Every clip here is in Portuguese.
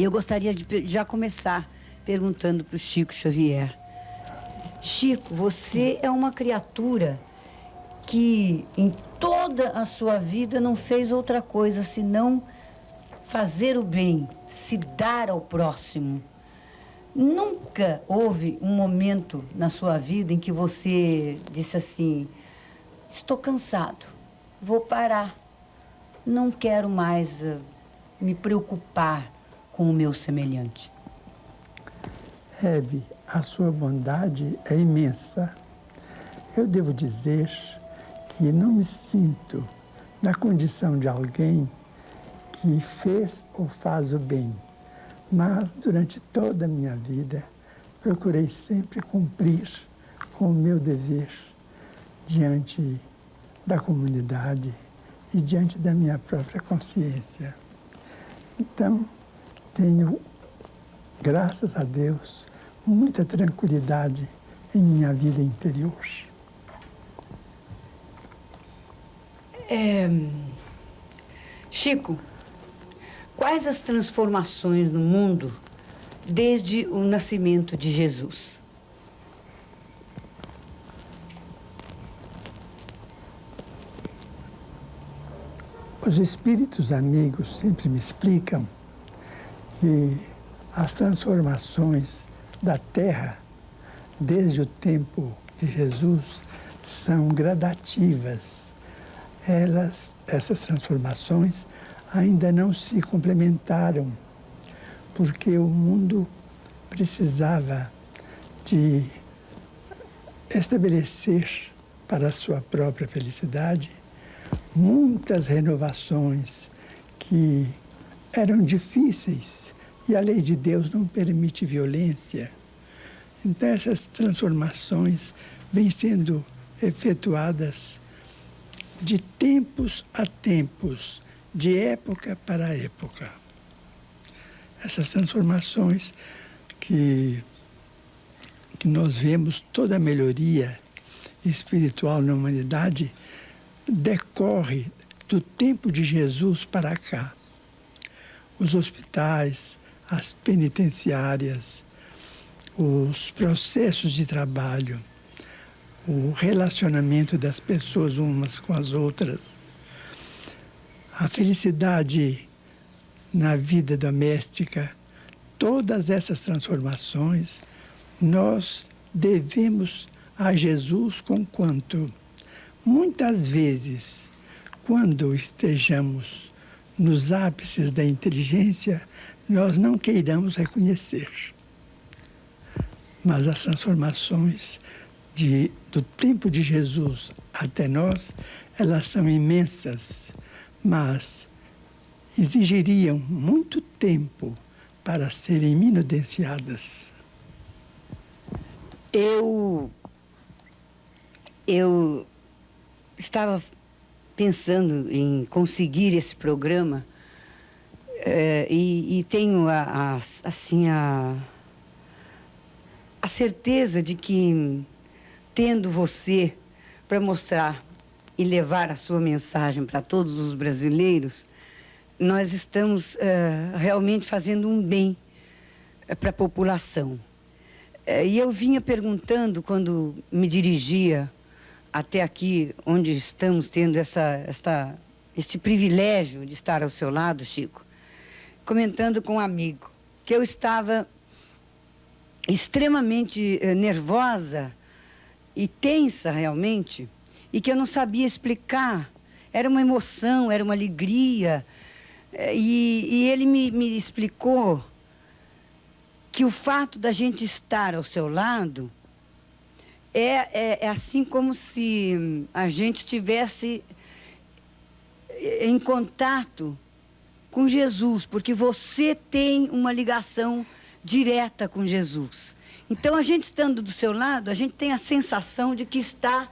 Eu gostaria de já começar perguntando para o Chico Xavier. Chico, você é uma criatura que em toda a sua vida não fez outra coisa senão fazer o bem, se dar ao próximo. Nunca houve um momento na sua vida em que você disse assim: estou cansado, vou parar, não quero mais me preocupar com o meu semelhante. Hebe, a sua bondade é imensa. Eu devo dizer que não me sinto na condição de alguém que fez ou faz o bem, mas durante toda a minha vida procurei sempre cumprir com o meu dever diante da comunidade e diante da minha própria consciência. Então, tenho, graças a Deus, muita tranquilidade em minha vida interior. Chico, quais as transformações no mundo desde o nascimento de Jesus? Os espíritos amigos sempre me explicam que as transformações da Terra, desde o tempo de Jesus, são gradativas. Essas transformações ainda não se complementaram, porque o mundo precisava de estabelecer para a sua própria felicidade muitas renovações que eram difíceis e a lei de Deus não permite violência. Então essas transformações vêm sendo efetuadas de tempos a tempos, de época para época. Essas transformações que nós vemos, toda a melhoria espiritual na humanidade decorre do tempo de Jesus para cá. Os hospitais, as penitenciárias, os processos de trabalho, o relacionamento das pessoas umas com as outras, a felicidade na vida doméstica, todas essas transformações nós devemos a Jesus, conquanto muitas vezes, quando estejamos nos ápices da inteligência, nós não queiramos reconhecer. Mas as transformações do tempo de Jesus até nós, elas são imensas, mas exigiriam muito tempo para serem minudenciadas. Eu estava pensando em conseguir esse programa e tenho a certeza de que, tendo você para mostrar e levar a sua mensagem para todos os brasileiros, nós estamos realmente fazendo um bem para a população. E eu vinha perguntando, quando me dirigia até aqui, onde estamos tendo este privilégio de estar ao seu lado, Chico, comentando com um amigo que eu estava extremamente nervosa e tensa realmente, e que eu não sabia explicar. Era uma emoção, era uma alegria, e ele me explicou que o fato da gente estar ao seu lado é assim como se a gente estivesse em contato com Jesus, porque você tem uma ligação direta com Jesus. Então, a gente estando do seu lado, a gente tem a sensação de que está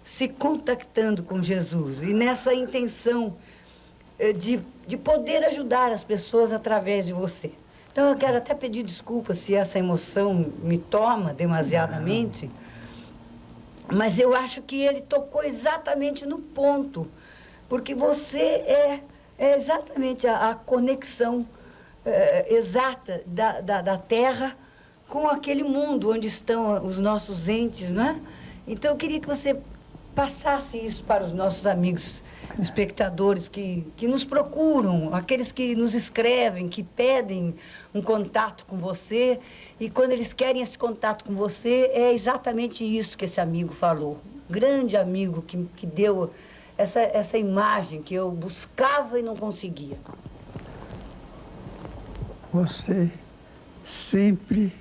se contactando com Jesus, e nessa intenção de poder ajudar as pessoas através de você. Então, eu quero até pedir desculpas se essa emoção me toma demasiadamente, mas eu acho que ele tocou exatamente no ponto, porque você é exatamente a conexão exata da Terra com aquele mundo onde estão os nossos entes, não é? Então, eu queria que você passasse isso para os nossos amigos espectadores que nos procuram, aqueles que nos escrevem, que pedem um contato com você, e quando eles querem esse contato com você, é exatamente isso que esse amigo falou. Grande amigo que deu essa imagem que eu buscava e não conseguia. Você sempre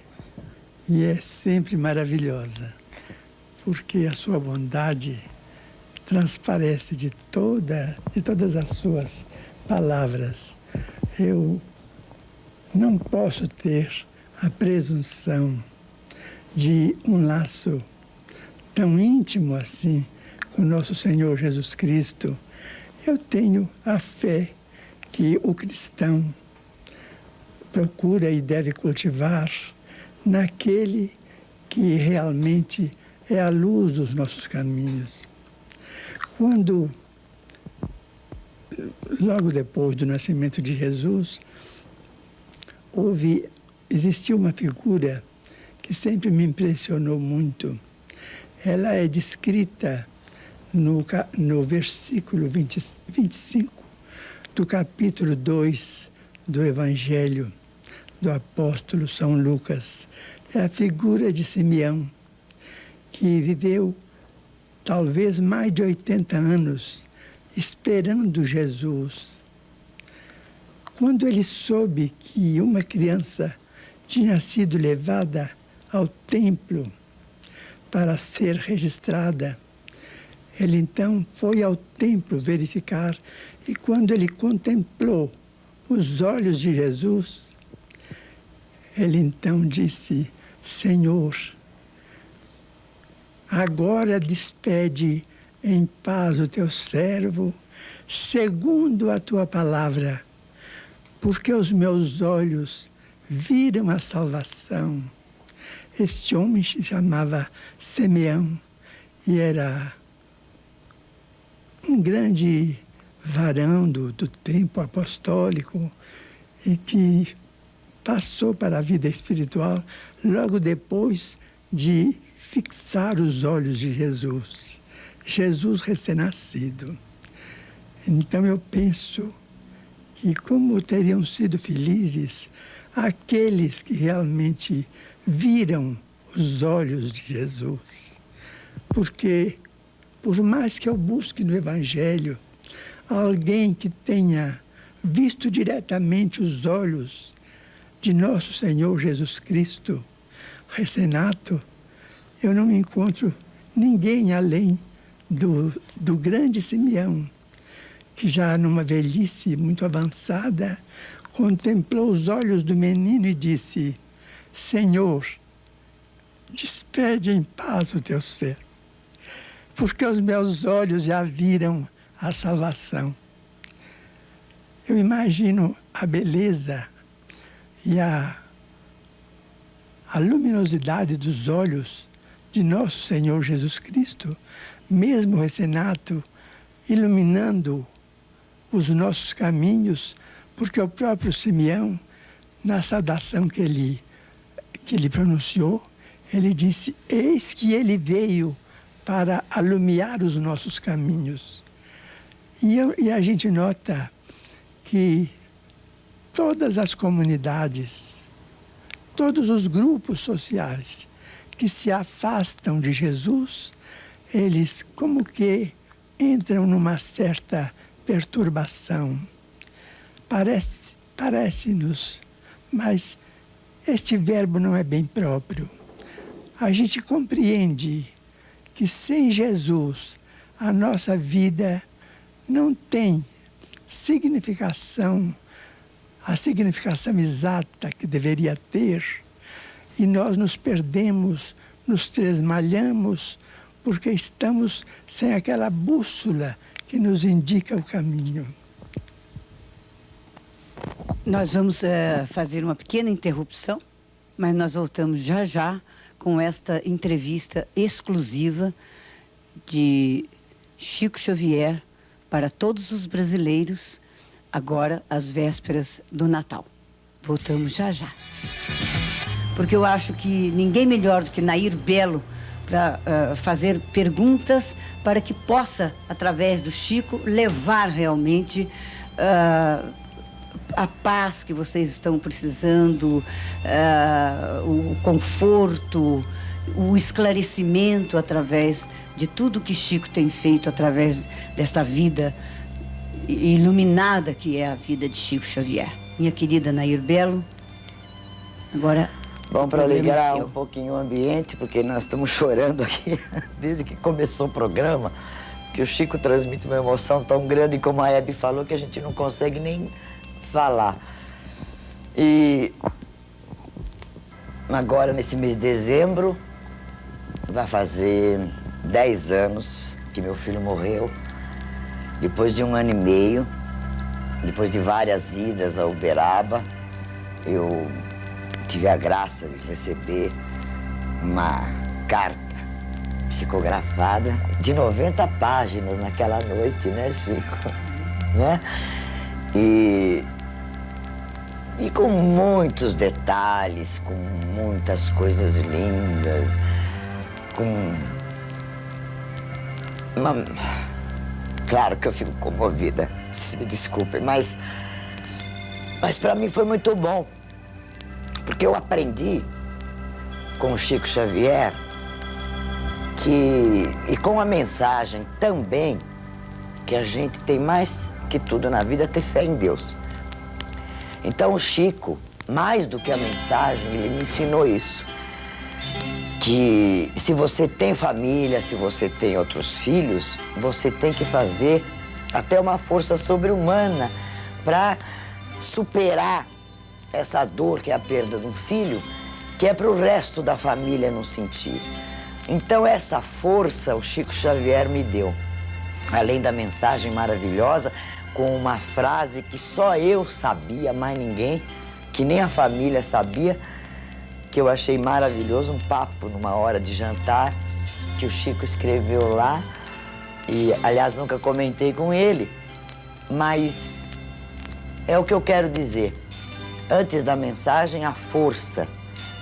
e é sempre maravilhosa, porque a sua bondade transparece de todas as suas palavras. Eu não posso ter a presunção de um laço tão íntimo assim com nosso Senhor Jesus Cristo. Eu tenho a fé que o cristão procura e deve cultivar naquele que realmente é a luz dos nossos caminhos. Quando, logo depois do nascimento de Jesus, existiu uma figura que sempre me impressionou muito. Ela é descrita no versículo 25 do capítulo 2 do Evangelho do apóstolo São Lucas. É a figura de Simeão, que viveu talvez mais de 80 anos esperando Jesus. Quando ele soube que uma criança tinha sido levada ao templo para ser registrada, ele então foi ao templo verificar, e quando ele contemplou os olhos de Jesus, ele então disse: Senhor, agora despede em paz o teu servo, segundo a tua palavra, porque os meus olhos viram a salvação. Este homem se chamava Simeão e era um grande varão do tempo apostólico e que passou para a vida espiritual logo depois de fixar os olhos de Jesus, Jesus recém-nascido. Então eu penso que como teriam sido felizes aqueles que realmente viram os olhos de Jesus. Porque, por mais que eu busque no Evangelho alguém que tenha visto diretamente os olhos de nosso Senhor Jesus Cristo, recém-nato, eu não encontro ninguém além do grande Simeão, que já numa velhice muito avançada, contemplou os olhos do menino e disse: Senhor, despede em paz o teu servo, porque os meus olhos já viram a salvação. Eu imagino a beleza e a luminosidade dos olhos de nosso Senhor Jesus Cristo, mesmo recém-nato, iluminando os nossos caminhos, porque o próprio Simeão, na saudação que ele pronunciou, ele disse: eis que ele veio para alumiar os nossos caminhos. E a gente nota que todas as comunidades, todos os grupos sociais que se afastam de Jesus, eles como que entram numa certa perturbação. Parece-nos, mas este verbo não é bem próprio. A gente compreende que sem Jesus a nossa vida não tem significação, a significação exata que deveria ter, e nós nos perdemos, nos tresmalhamos, porque estamos sem aquela bússola que nos indica o caminho. Nós vamos fazer uma pequena interrupção, mas nós voltamos já já com esta entrevista exclusiva de Chico Xavier para todos os brasileiros, agora às vésperas do Natal. Voltamos já já. Porque eu acho que ninguém melhor do que Nair Belo para fazer perguntas para que possa, através do Chico, levar realmente a paz que vocês estão precisando, o conforto, o esclarecimento através de tudo que Chico tem feito através desta vida iluminada que é a vida de Chico Xavier. Minha querida Nair Belo, agora... Bom, para alegrar um pouquinho o ambiente, porque nós estamos chorando aqui desde que começou o programa, que o Chico transmite uma emoção tão grande, como a Hebe falou, que a gente não consegue nem falar. E agora, nesse mês de dezembro, vai fazer 10 anos que meu filho morreu. Depois de 1 ano e meio, depois de várias idas a Uberaba, eu tive a graça de receber uma carta psicografada de 90 páginas naquela noite, né, Chico? Né? E com muitos detalhes, com muitas coisas lindas, Claro que eu fico comovida, se me desculpem, mas para mim foi muito bom. Porque eu aprendi com o Chico Xavier e com a mensagem também que a gente tem mais que tudo na vida ter fé em Deus. Então o Chico, mais do que a mensagem, ele me ensinou isso. Que se você tem família, se você tem outros filhos, você tem que fazer até uma força sobre-humana para superar essa dor que é a perda de um filho, que é para o resto da família não sentir. Então essa força o Chico Xavier me deu, além da mensagem maravilhosa, com uma frase que só eu sabia, mais ninguém, que nem a família sabia, que eu achei maravilhoso, um papo numa hora de jantar, que o Chico escreveu lá, e aliás nunca comentei com ele, mas é o que eu quero dizer. Antes da mensagem, a força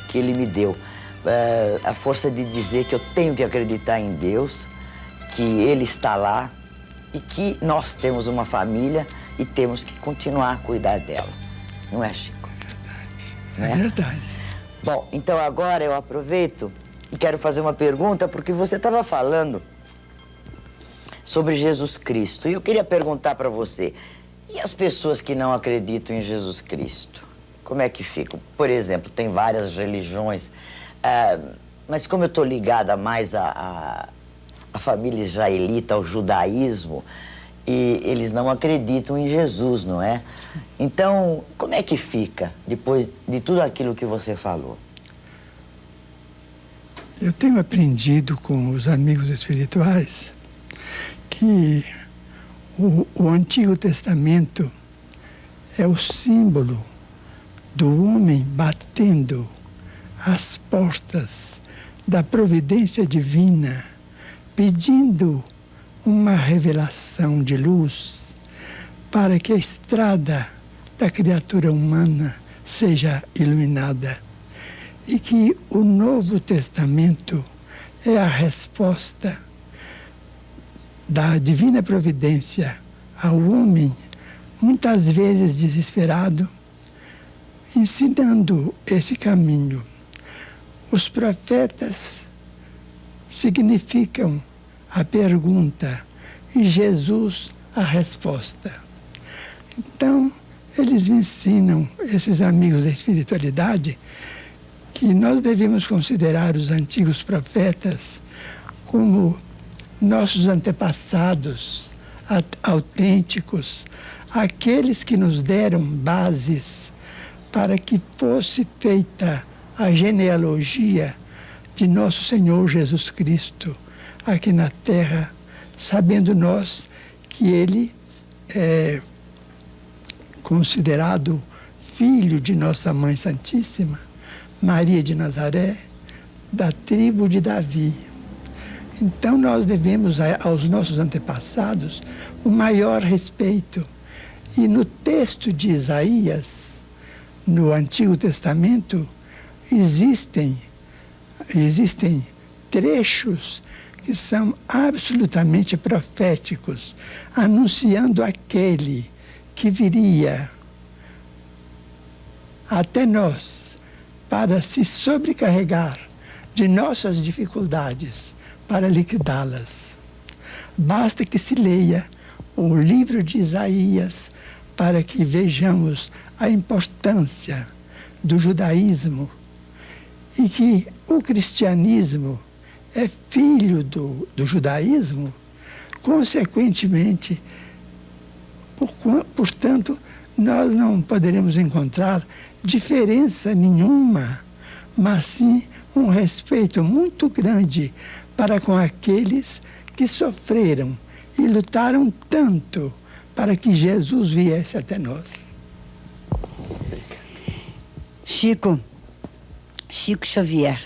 que ele me deu. A força de dizer que eu tenho que acreditar em Deus, que Ele está lá e que nós temos uma família e temos que continuar a cuidar dela. Não é, Chico? É verdade. É verdade. Bom, então agora eu aproveito e quero fazer uma pergunta, porque você estava falando sobre Jesus Cristo. E eu queria perguntar para você, e as pessoas que não acreditam em Jesus Cristo? Como é que ficam? Por exemplo, tem várias religiões, mas como eu estou ligada mais à família israelita, ao judaísmo, e eles não acreditam em Jesus, não é? Então, como é que fica depois de tudo aquilo que você falou? Eu tenho aprendido com os amigos espirituais que o Antigo Testamento é o símbolo do homem batendo as portas da providência divina, pedindo uma revelação de luz para que a estrada da criatura humana seja iluminada. E que o Novo Testamento é a resposta da divina providência ao homem, muitas vezes desesperado, ensinando esse caminho. Os profetas significam a pergunta e Jesus a resposta. Então, eles me ensinam, esses amigos da espiritualidade, que nós devemos considerar os antigos profetas como nossos antepassados autênticos, aqueles que nos deram bases para que fosse feita a genealogia de nosso Senhor Jesus Cristo aqui na Terra, sabendo nós que Ele é considerado filho de nossa Mãe Santíssima, Maria de Nazaré, da tribo de Davi. Então nós devemos aos nossos antepassados o maior respeito. E no texto de Isaías, no Antigo Testamento existem trechos que são absolutamente proféticos, anunciando aquele que viria até nós para se sobrecarregar de nossas dificuldades, para liquidá-las. Basta que se leia o livro de Isaías para que vejamos a importância do judaísmo e que o cristianismo é filho do judaísmo, consequentemente, portanto, nós não poderemos encontrar diferença nenhuma, mas sim um respeito muito grande para com aqueles que sofreram e lutaram tanto para que Jesus viesse até nós. Chico Xavier,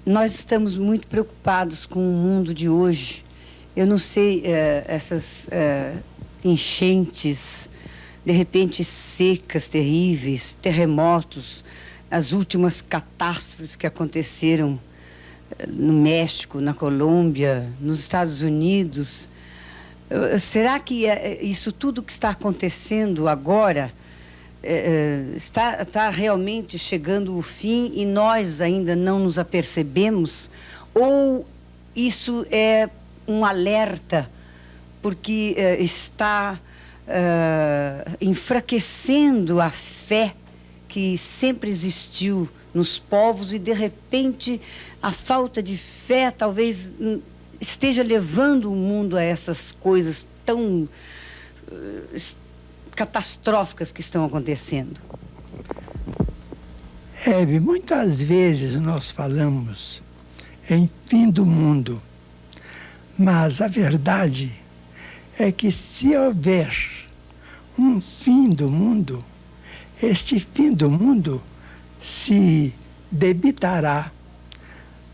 nós estamos muito preocupados com o mundo de hoje. Eu não sei, essas enchentes, de repente secas terríveis, terremotos, as últimas catástrofes que aconteceram no México, na Colômbia, nos Estados Unidos. Será que isso tudo que está acontecendo agora está realmente chegando ao fim e nós ainda não nos apercebemos? Ou isso é um alerta porque está enfraquecendo a fé que sempre existiu nos povos e, de repente, a falta de fé talvez esteja levando o mundo a essas coisas tão catastróficas que estão acontecendo? Hebe, muitas vezes nós falamos em fim do mundo, mas a verdade é que se houver um fim do mundo, este fim do mundo se debitará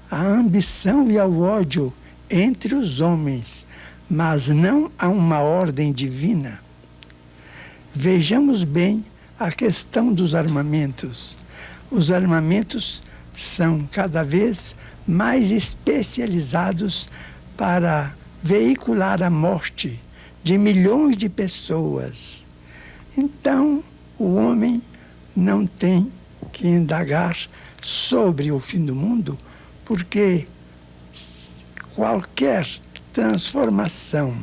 à ambição e ao ódio entre os homens, mas não a uma ordem divina. Vejamos bem a questão dos armamentos. Os armamentos são cada vez mais especializados para veicular a morte de milhões de pessoas. Então, o homem não tem que indagar sobre o fim do mundo, porque qualquer transformação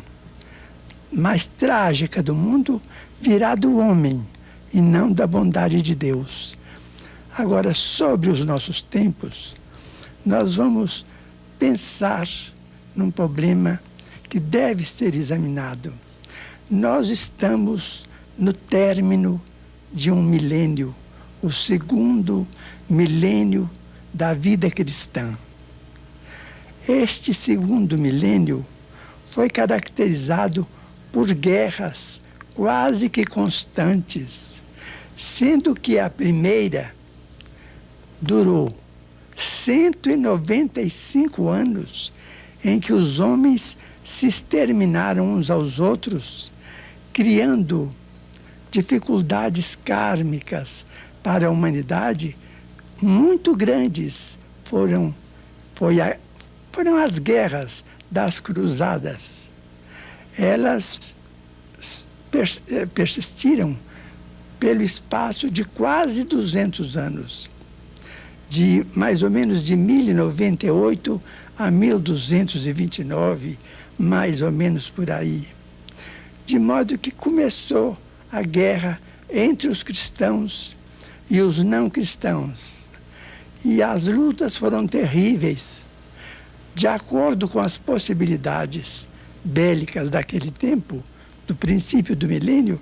mais trágica do mundo virá do homem e não da bondade de Deus. Agora, sobre os nossos tempos, nós vamos pensar num problema que deve ser examinado. Nós estamos no término de um milênio, o segundo milênio da vida cristã. Este segundo milênio foi caracterizado por guerras quase que constantes, sendo que a primeira durou 195 anos, em que os homens se exterminaram uns aos outros, criando dificuldades kármicas para a humanidade muito grandes. Foram as guerras das cruzadas. Elas persistiram pelo espaço de quase 200 anos, de mais ou menos de 1098 a 1229, mais ou menos por aí. De modo que começou a guerra entre os cristãos e os não cristãos. E as lutas foram terríveis. De acordo com as possibilidades bélicas daquele tempo, do princípio do milênio,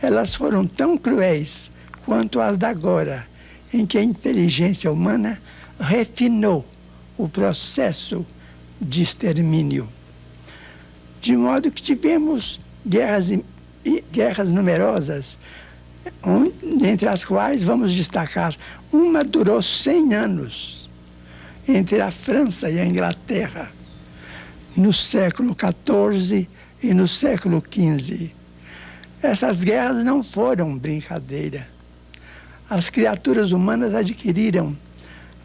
elas foram tão cruéis quanto as da agora, em que a inteligência humana refinou o processo de extermínio. De modo que tivemos guerras numerosas, entre as quais vamos destacar uma durou 100 anos, entre a França e a Inglaterra, no século XIV e no século XV. Essas guerras não foram brincadeira. As criaturas humanas adquiriram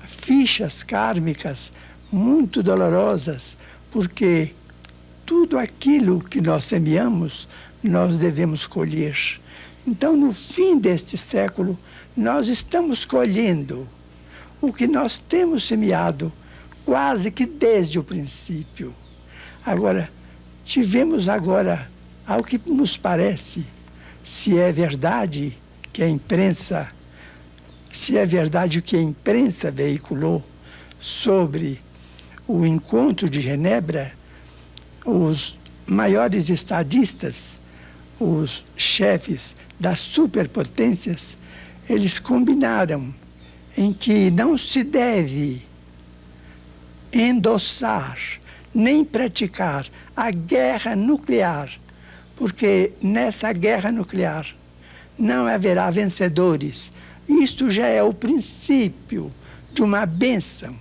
fichas kármicas muito dolorosas, porque tudo aquilo que nós semeamos, nós devemos colher. Então, no fim deste século, nós estamos colhendo o que nós temos semeado quase que desde o princípio. Agora, tivemos agora, ao que nos parece, se é verdade que a imprensa, se é verdade o que a imprensa veiculou sobre o encontro de Genebra, os maiores estadistas, os chefes das superpotências, eles combinaram em que não se deve endossar nem praticar a guerra nuclear, porque nessa guerra nuclear não haverá vencedores. Isto já é o princípio de uma bênção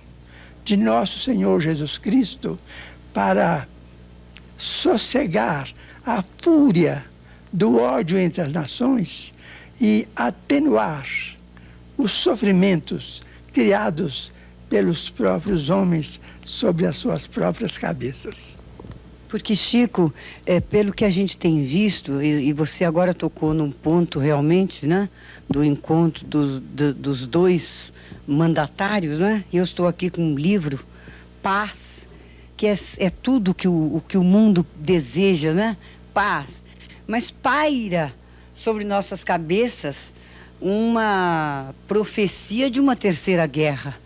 de nosso Senhor Jesus Cristo para sossegar a fúria do ódio entre as nações e atenuar os sofrimentos criados pelos próprios homens sobre as suas próprias cabeças. Porque, Chico, pelo que a gente tem visto, e você agora tocou num ponto realmente, né, do encontro dos dois mandatários, né? Eu estou aqui com um livro, Paz, que é tudo que o mundo deseja, né? Paz. Mas paira sobre nossas cabeças uma profecia de uma terceira guerra.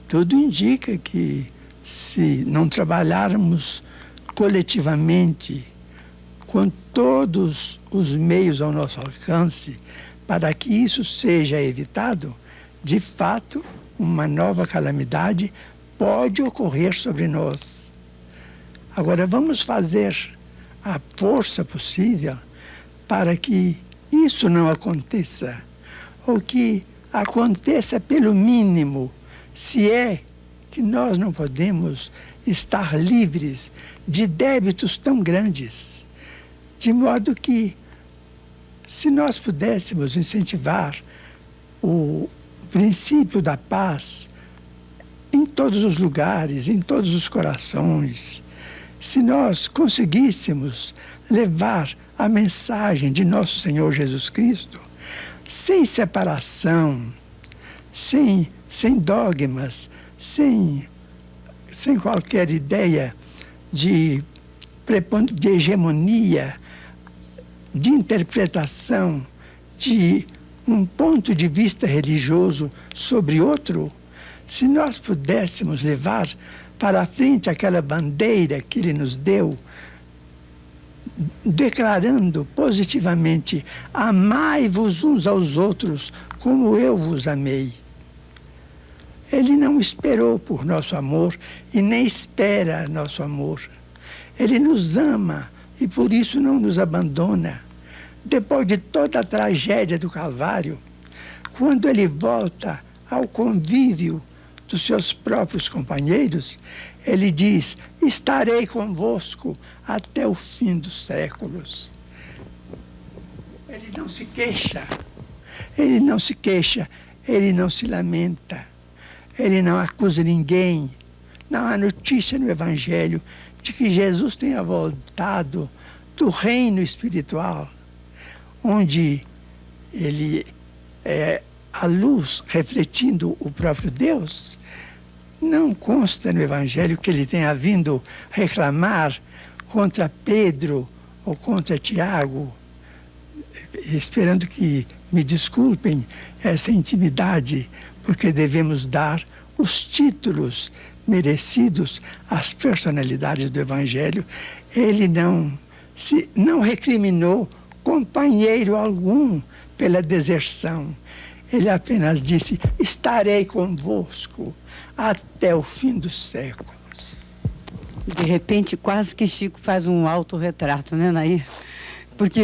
Tudo indica que, se não trabalharmos coletivamente com todos os meios ao nosso alcance para que isso seja evitado, de fato, uma nova calamidade pode ocorrer sobre nós. Agora, vamos fazer a força possível para que isso não aconteça, ou que aconteça pelo mínimo, se é que nós não podemos estar livres de débitos tão grandes, de modo que, se nós pudéssemos incentivar o princípio da paz em todos os lugares, em todos os corações, se nós conseguíssemos levar a mensagem de nosso Senhor Jesus Cristo sem separação, sem dogmas, sem qualquer ideia de hegemonia, de interpretação de um ponto de vista religioso sobre outro, se nós pudéssemos levar para a frente aquela bandeira que Ele nos deu, declarando positivamente: amai-vos uns aos outros como eu vos amei. Ele não esperou por nosso amor e nem espera nosso amor. Ele nos ama e por isso não nos abandona. Depois de toda a tragédia do Calvário, quando ele volta ao convívio dos seus próprios companheiros, ele diz: estarei convosco até o fim dos séculos. Ele não se queixa, ele não se queixa, ele não se lamenta, ele não acusa ninguém. Não há notícia no Evangelho de que Jesus tenha voltado do reino espiritual, onde ele é a luz refletindo o próprio Deus. Não consta no Evangelho que ele tenha vindo reclamar contra Pedro ou contra Tiago, esperando que me desculpem essa intimidade, porque devemos dar os títulos merecidos às personalidades do Evangelho. Ele não recriminou companheiro algum pela deserção. Ele apenas disse: estarei convosco até o fim dos séculos. De repente, quase que Chico faz um autorretrato, né, Nair? Porque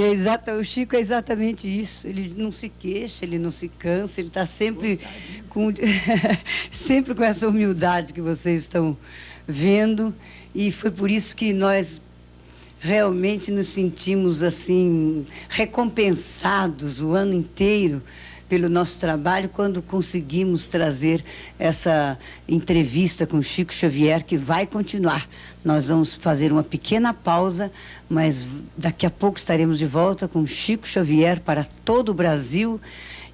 o Chico é exatamente isso. Ele não se queixa, ele não se cansa, ele está sempre sempre com essa humildade que vocês estão vendo. E foi por isso que nós realmente nos sentimos assim recompensados o ano inteiro pelo nosso trabalho quando conseguimos trazer essa entrevista com Chico Xavier, que vai continuar. Nós vamos fazer uma pequena pausa, mas daqui a pouco estaremos de volta com Chico Xavier para todo o Brasil,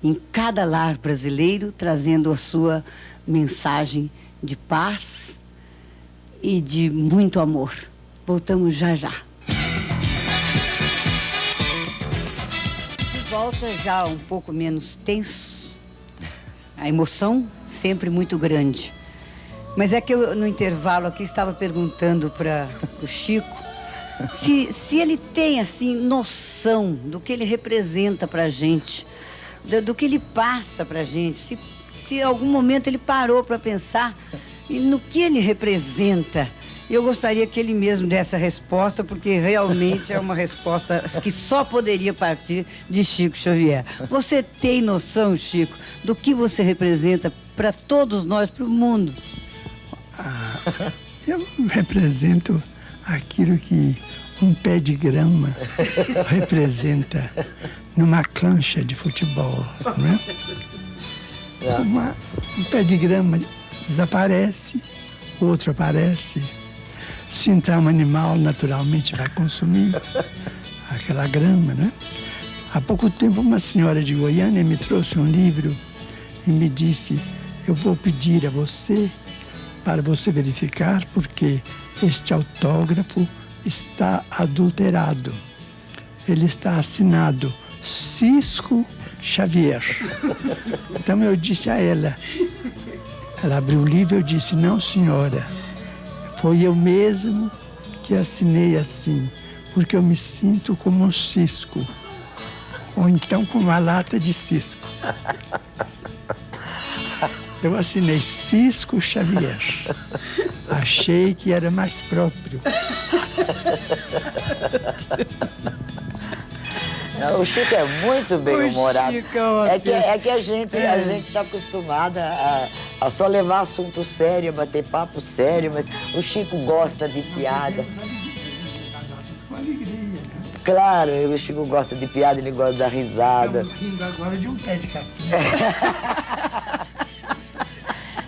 em cada lar brasileiro, trazendo a sua mensagem de paz e de muito amor. Voltamos já já. Volta já um pouco menos tenso, a emoção sempre muito grande. Mas é que eu, no intervalo aqui, estava perguntando para o Chico se ele tem, assim, noção do que ele representa para a gente, do que ele passa para a gente, se em algum momento ele parou para pensar no que ele representa. Eu gostaria que ele mesmo desse a resposta, porque realmente é uma resposta que só poderia partir de Chico Xavier. Você tem noção, Chico, do que você representa para todos nós, para o mundo? Eu represento aquilo que um pé de grama representa numa cancha de futebol, não é? Um pé de grama desaparece, outro aparece. Se entrar um animal, naturalmente vai consumir aquela grama, né? Há pouco tempo, uma senhora de Goiânia me trouxe um livro e me disse: eu vou pedir a você para você verificar, porque este autógrafo está adulterado. Ele está assinado Cisco Xavier. Então eu disse a ela, ela abriu o livro e eu disse: não, senhora, foi eu mesmo que assinei assim, porque eu me sinto como um cisco, ou então com uma lata de cisco. Eu assinei Cisco Xavier. Achei que era mais próprio. O Chico é muito bem-humorado. É que a gente está acostumada a só levar assunto sério, a bater papo sério, mas o Chico gosta de piada. Com alegria, né? Claro, o Chico gosta de piada, ele gosta da risada. Estamos rindo agora de um pé de capim.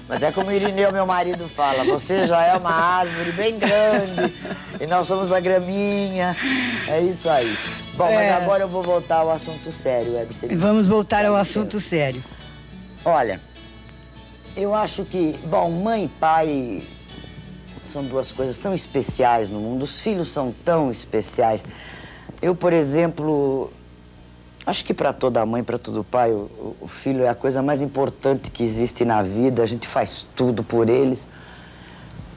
Mas é como o Irineu, meu marido, fala: você já é uma árvore bem grande e nós somos a graminha. É isso aí. Bom, mas agora eu vou voltar ao assunto sério, Hebe. Vamos voltar ao assunto sério. Olha, eu acho que, bom, mãe e pai são duas coisas tão especiais no mundo. Os filhos são tão especiais. Eu, por exemplo, acho que para toda mãe, para todo pai, o filho é a coisa mais importante que existe na vida. A gente faz tudo por eles,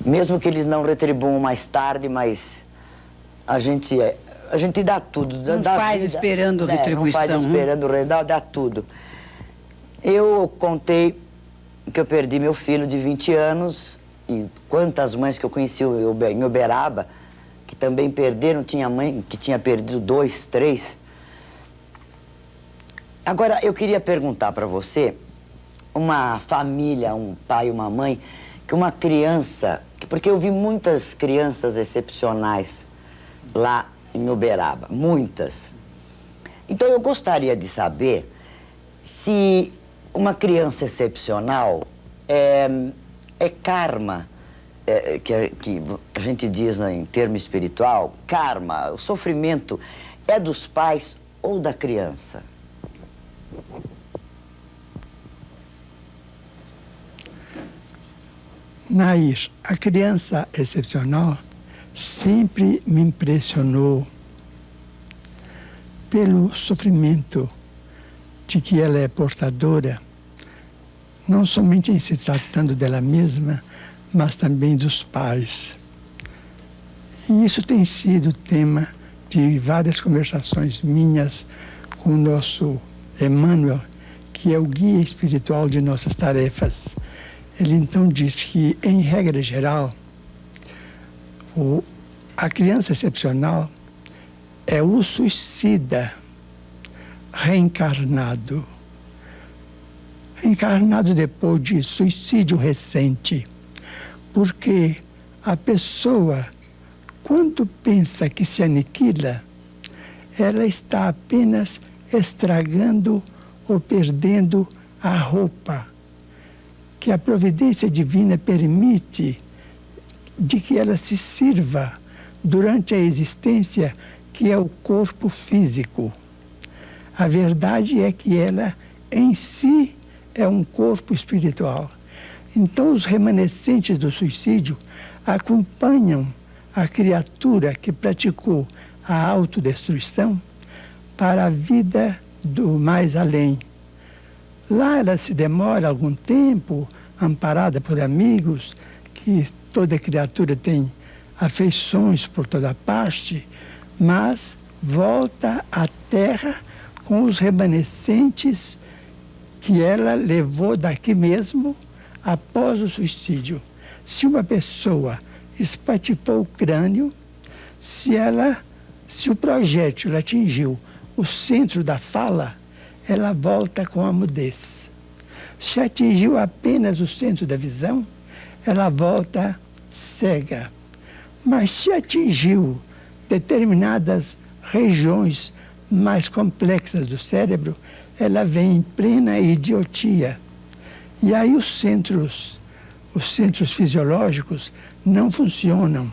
mesmo que eles não retribuam mais tarde, mas a gente dá tudo. Não faz esperando retribuição. Não faz esperando, dá tudo. Eu contei que eu perdi meu filho de 20 anos, e quantas mães que eu conheci em Uberaba, que também perderam, tinha mãe que tinha perdido 2, 3. Agora, eu queria perguntar para você, uma família, um pai e uma mãe, que uma criança, porque eu vi muitas crianças excepcionais lá em Uberaba, muitas. Então eu gostaria de saber se uma criança excepcional é karma, que a gente diz, né, em termo espiritual, karma, o sofrimento é dos pais ou da criança? Nair, a criança excepcional sempre me impressionou pelo sofrimento de que ela é portadora, não somente em se tratando dela mesma, mas também dos pais. E isso tem sido tema de várias conversações minhas com o nosso Emmanuel, que é o guia espiritual de nossas tarefas. Ele então diz que, em regra geral, a criança excepcional é o suicida reencarnado. Reencarnado depois de suicídio recente. Porque a pessoa, quando pensa que se aniquila, ela está apenas estragando ou perdendo a roupa que a providência divina permite de que ela se sirva durante a existência, que é o corpo físico. A verdade é que ela, em si, é um corpo espiritual. Então, os remanescentes do suicídio acompanham a criatura que praticou a autodestruição para a vida do mais além. Lá ela se demora algum tempo, amparada por amigos, que toda criatura tem afeições por toda parte, mas volta à Terra com os remanescentes que ela levou daqui mesmo após o suicídio. Se uma pessoa espatifou o crânio, se o projétil atingiu o centro da fala, ela volta com a mudez. Se atingiu apenas o centro da visão, ela volta cega. Mas se atingiu determinadas regiões mais complexas do cérebro, ela vem em plena idiotia. E aí os centros fisiológicos não funcionam.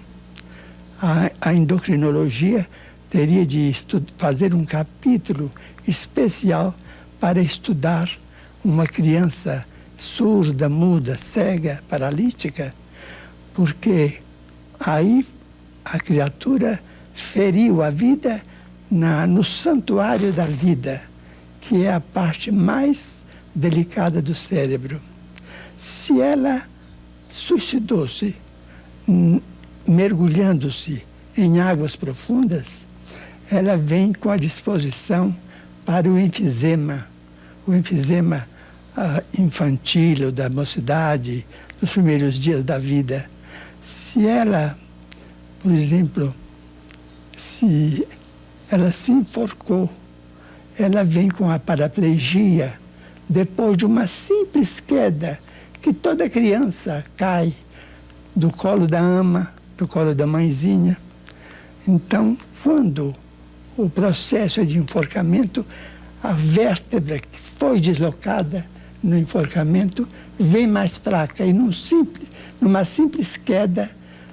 A endocrinologia teria de fazer um capítulo especial para estudar uma criança surda, muda, cega, paralítica, porque aí a criatura feriu a vida no santuário da vida, que é a parte mais delicada do cérebro. Se ela suicidou-se, mergulhando-se em águas profundas, ela vem com a disposição para o enfisema infantil ou da mocidade, dos primeiros dias da vida. Se ela, por exemplo, se ela se enforcou, ela vem com a paraplegia depois de uma simples queda, que toda criança cai do colo da ama, do colo da mãezinha. Então, quando o processo é de enforcamento, a vértebra que foi deslocada no enforcamento vem mais fraca e numa simples queda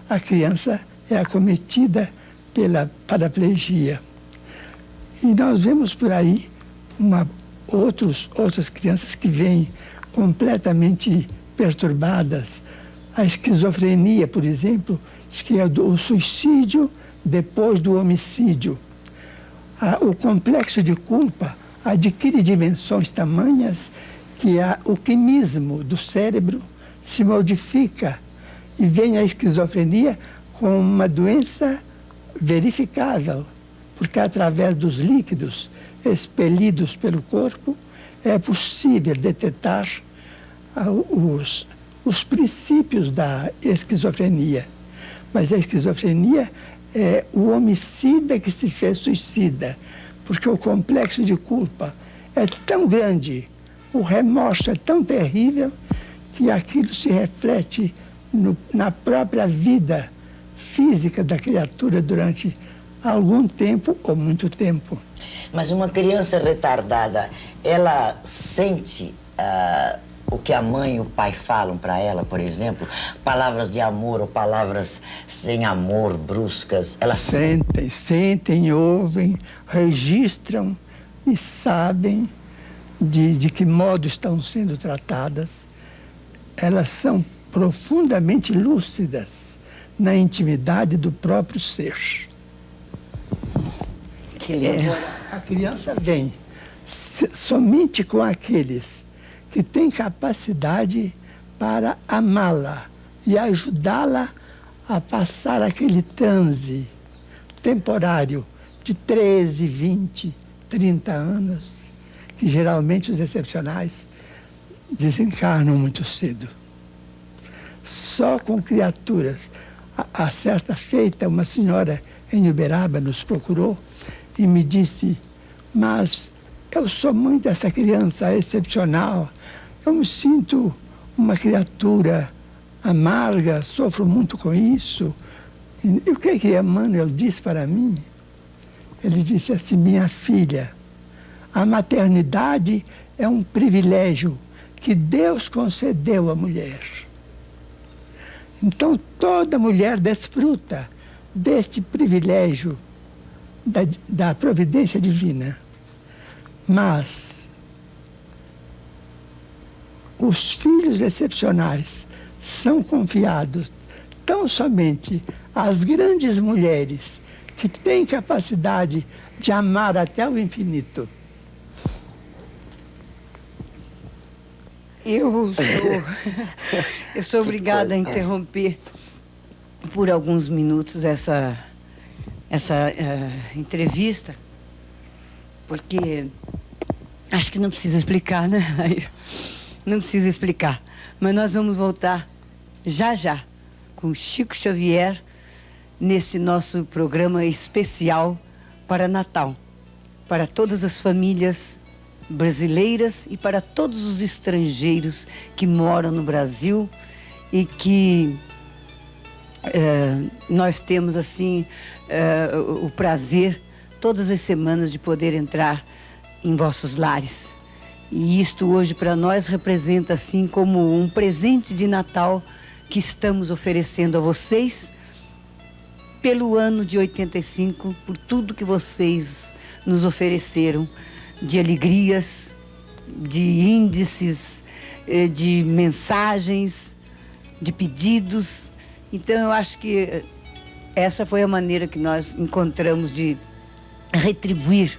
a criança é acometida pela paraplegia. E nós vemos por aí outras crianças que vêm completamente perturbadas. A esquizofrenia, por exemplo, que é o suicídio depois do homicídio. O complexo de culpa adquire dimensões tamanhas que o quimismo do cérebro se modifica e vem a esquizofrenia com uma doença verificável, porque através dos líquidos expelidos pelo corpo é possível detectar os princípios da esquizofrenia. Mas a esquizofrenia é o homicida que se fez suicida, porque o complexo de culpa é tão grande, o remorso é tão terrível, que aquilo se reflete na própria vida física da criatura durante algum tempo ou muito tempo. Mas uma criança retardada, ela sente o que a mãe e o pai falam para ela, por exemplo? Palavras de amor ou palavras sem amor, bruscas? Ela sentem, ouvem, registram e sabem de que modo estão sendo tratadas. Elas são profundamente lúcidas na intimidade do próprio ser. A criança vem somente com aqueles que têm capacidade para amá-la e ajudá-la a passar aquele transe temporário de 13, 20, 30 anos, que geralmente os excepcionais desencarnam muito cedo. Só com criaturas. A certa feita, uma senhora em Uberaba nos procurou e me disse: mas eu sou mãe dessa criança excepcional, eu me sinto uma criatura amarga, sofro muito com isso. E o que Emmanuel disse para mim? Ele disse assim: minha filha, a maternidade é um privilégio que Deus concedeu à mulher. Então, toda mulher desfruta deste privilégio da providência divina. Mas os filhos excepcionais são confiados tão somente às grandes mulheres que têm capacidade de amar até o infinito. Eu sou obrigada a interromper por alguns minutos essa entrevista, porque acho que não precisa explicar, né? Não precisa explicar. Mas nós vamos voltar já com Chico Xavier neste nosso programa especial para Natal, para todas as famílias brasileiras e para todos os estrangeiros que moram no Brasil e que nós temos assim o prazer todas as semanas de poder entrar em vossos lares. E isto hoje para nós representa assim como um presente de Natal que estamos oferecendo a vocês pelo ano de 85, por tudo que vocês nos ofereceram de alegrias, de índices, de mensagens, de pedidos. Então eu acho que essa foi a maneira que nós encontramos de retribuir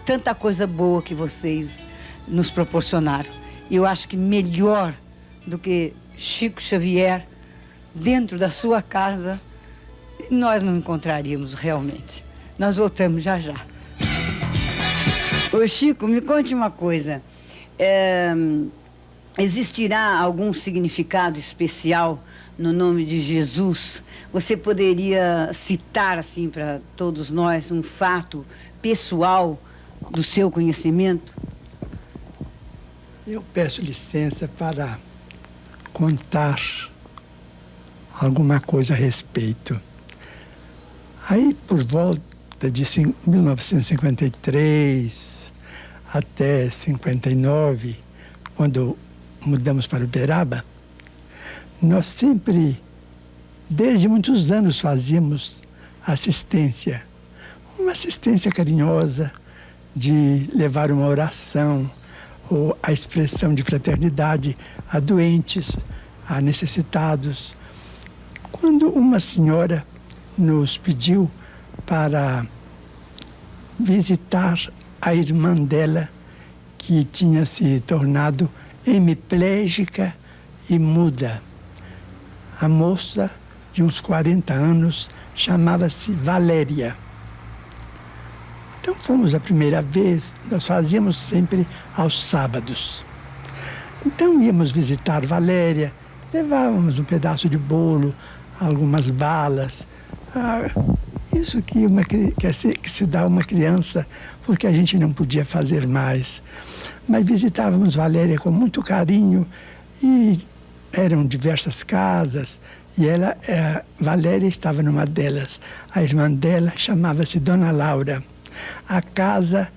tanta coisa boa que vocês nos proporcionaram. E eu acho que melhor do que Chico Xavier dentro da sua casa nós não encontraríamos realmente. Nós voltamos já. Ô Chico, me conte uma coisa. Existirá algum significado especial no nome de Jesus? Você poderia citar assim para todos nós um fato pessoal do seu conhecimento? Eu peço licença para contar alguma coisa a respeito. Aí, por volta de 1953 até 59, quando mudamos para Uberaba, nós sempre, desde muitos anos, fazíamos assistência. Uma assistência carinhosa de levar uma oração ou a expressão de fraternidade a doentes, a necessitados. Quando uma senhora nos pediu para visitar a irmã dela, que tinha se tornado hemiplégica e muda. A moça, de uns 40 anos, chamava-se Valéria. Então fomos a primeira vez, nós fazíamos sempre aos sábados. Então íamos visitar Valéria, levávamos um pedaço de bolo, algumas balas, isso que se dá a uma criança, porque a gente não podia fazer mais. Mas visitávamos Valéria com muito carinho e eram diversas casas e Valéria estava numa delas. A irmã dela chamava-se Dona Laura. A casa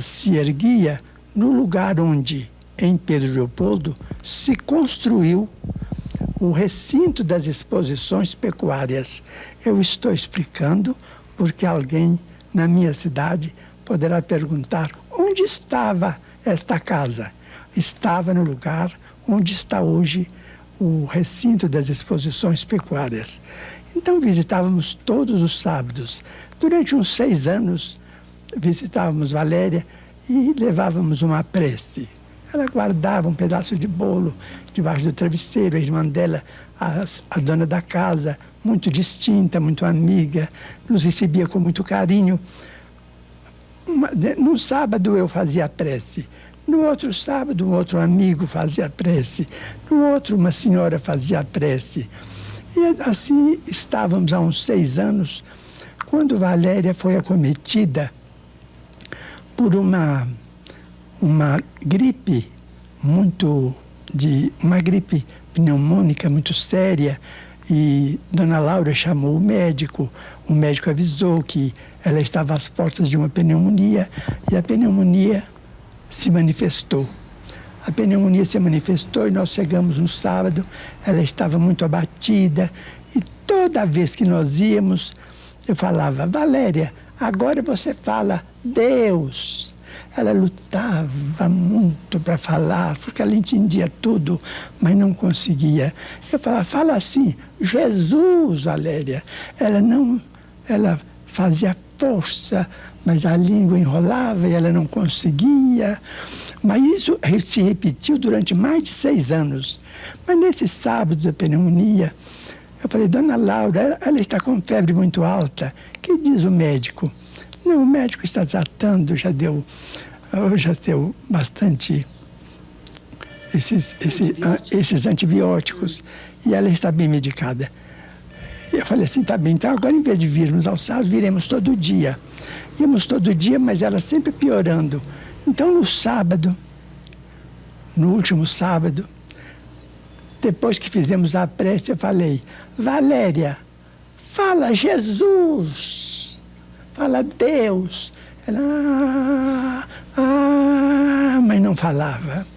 se erguia no lugar onde, em Pedro Leopoldo, se construiu o recinto das exposições pecuárias. Eu estou explicando porque alguém na minha cidade poderá perguntar onde estava esta casa. Estava no lugar onde está hoje o recinto das exposições pecuárias. Então visitávamos todos os sábados. Durante uns 6 anos visitávamos Valéria e levávamos uma prece. Ela guardava um pedaço de bolo debaixo do travesseiro. A irmã dela, a dona da casa, muito distinta, muito amiga, nos recebia com muito carinho. Num sábado eu fazia a prece. No outro sábado, um outro amigo fazia a prece. No outro, uma senhora fazia a prece. E assim estávamos há uns 6 anos, quando Valéria foi acometida por uma gripe uma gripe pneumônica muito séria, E Dona Laura chamou o médico avisou que ela estava às portas de uma pneumonia, e a pneumonia se manifestou. A pneumonia se manifestou e nós chegamos no sábado, ela estava muito abatida, e toda vez que nós íamos, eu falava: Valéria, agora você fala Deus. Ela lutava muito para falar, porque ela entendia tudo, mas não conseguia. Eu falava: fala assim, Jesus, Valéria. Ela fazia força, mas a língua enrolava e ela não conseguia. Mas isso se repetiu durante mais de 6 anos. Mas nesse sábado da pneumonia, eu falei: Dona Laura, ela está com febre muito alta. O que diz o médico? Não, o médico está tratando, já deu bastante esses antibióticos e ela está bem medicada. Eu falei assim: tá bem, então agora em vez de virmos ao sábado, viremos todo dia. Íamos todo dia, mas ela sempre piorando. Então no último sábado, depois que fizemos a prece, eu falei: Valéria, fala Jesus, fala Deus. Ela, mas não falava.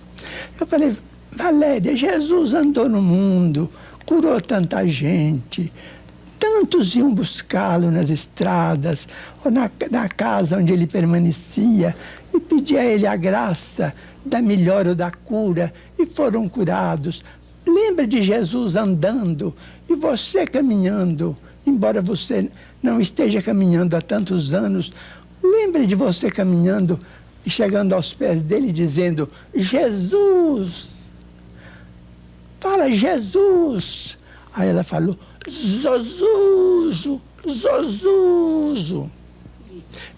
Eu falei: Valéria, Jesus andou no mundo, curou tanta gente, tantos iam buscá-lo nas estradas, ou na casa onde ele permanecia, e pedia a ele a graça da melhora ou da cura, e foram curados. Lembra de Jesus andando e você caminhando, embora você não esteja caminhando há tantos anos. Lembre de você caminhando e chegando aos pés dele dizendo: Jesus! Fala Jesus! Aí ela falou: Zozuzo! Zozuzo!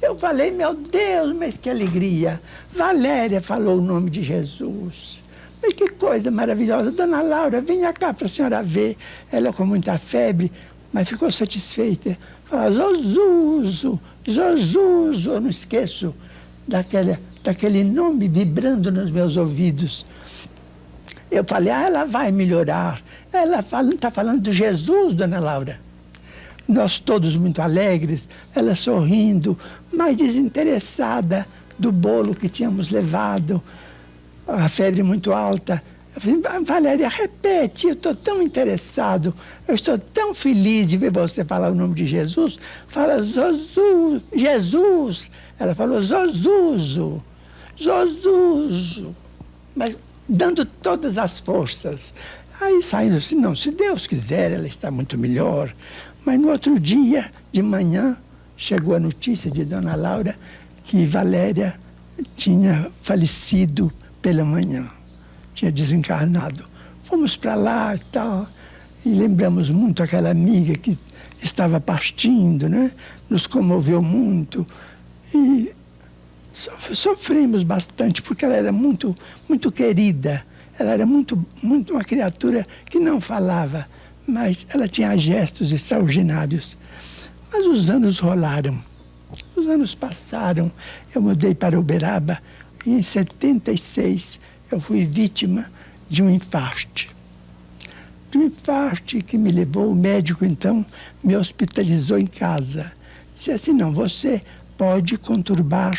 Eu falei: meu Deus, mas que alegria! Valéria falou o nome de Jesus. Mas que coisa maravilhosa! Dona Laura, venha cá para a senhora ver. Ela com muita febre, mas ficou satisfeita. Fala: Zozuzo! Zozuzo! Eu não esqueço daquele nome vibrando nos meus ouvidos. Eu falei: ela vai melhorar. Ela está falando de Jesus, Dona Laura. Nós todos muito alegres, ela sorrindo, mas desinteressada do bolo que tínhamos levado, a febre muito alta. Eu falei: Valéria, repete, eu estou tão interessado, eu estou tão feliz de ver você falar o nome de Jesus. Fala Zozu, Jesus. Ela falou Zozuzo, Zozuzo, mas dando todas as forças. Aí saindo assim: não, se Deus quiser, ela está muito melhor. Mas no outro dia, de manhã, chegou a notícia de Dona Laura que Valéria tinha falecido pela manhã, tinha desencarnado. Fomos para lá e tal, e lembramos muito aquela amiga que estava partindo, né? Nos comoveu muito e sofremos bastante, porque ela era muito, muito querida. Ela era muito uma criatura que não falava, mas ela tinha gestos extraordinários. Mas os anos rolaram, os anos passaram. Eu mudei para Uberaba e em 76 eu fui vítima de um infarto. De um infarto que me levou, o médico então me hospitalizou em casa. Disse assim: não, você pode conturbar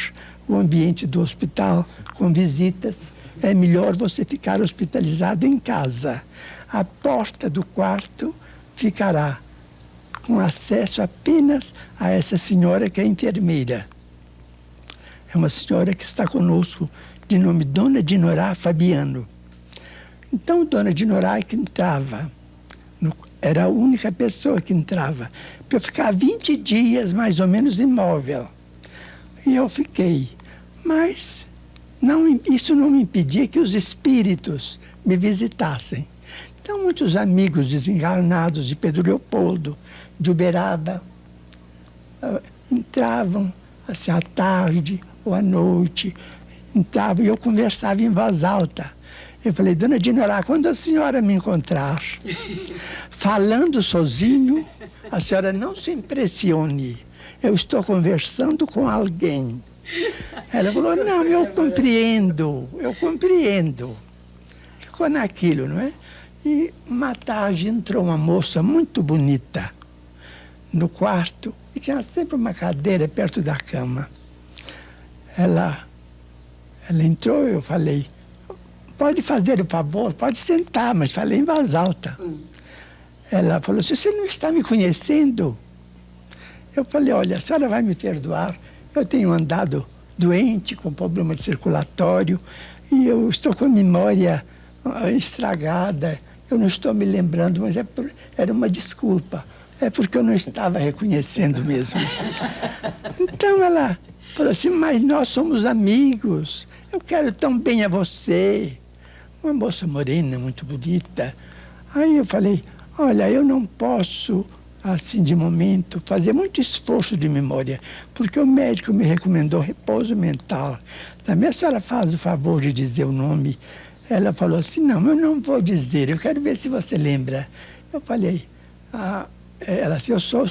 o ambiente do hospital com visitas, é melhor você ficar hospitalizado em casa. A porta do quarto ficará com acesso apenas a essa senhora que é enfermeira. É uma senhora que está conosco, de nome Dona Dinorá Fabiano. Então, Dona Dinorá que entrava, era a única pessoa que entrava, para eu ficar 20 dias mais ou menos imóvel. E eu fiquei, mas isso não me impedia que os espíritos me visitassem. Então, muitos amigos desencarnados de Pedro Leopoldo, de Uberaba, entravam assim à tarde ou à noite, entravam e eu conversava em voz alta. Eu falei: Dona Dinorá, quando a senhora me encontrar falando sozinho, a senhora não se impressione. Eu estou conversando com alguém. Ela falou: não, eu compreendo. Ficou naquilo, não é? E uma tarde entrou uma moça muito bonita no quarto e tinha sempre uma cadeira perto da cama. Ela entrou e eu falei, pode fazer o favor, pode sentar, mas falei em voz alta. Ela falou, se você não está me conhecendo? Eu falei, olha, a senhora vai me perdoar, eu tenho andado doente, com problema de circulatório, e eu estou com a memória estragada, eu não estou me lembrando, mas era uma desculpa. É porque eu não estava reconhecendo mesmo. Então ela falou assim, mas nós somos amigos, eu quero tão bem a você. Uma moça morena, muito bonita. Aí eu falei, olha, eu não posso, assim, de momento, fazer muito esforço de memória, porque o médico me recomendou repouso mental. Também a senhora faz o favor de dizer o nome. Ela falou assim, não, eu não vou dizer, eu quero ver se você lembra. Eu falei, ela assim, eu sou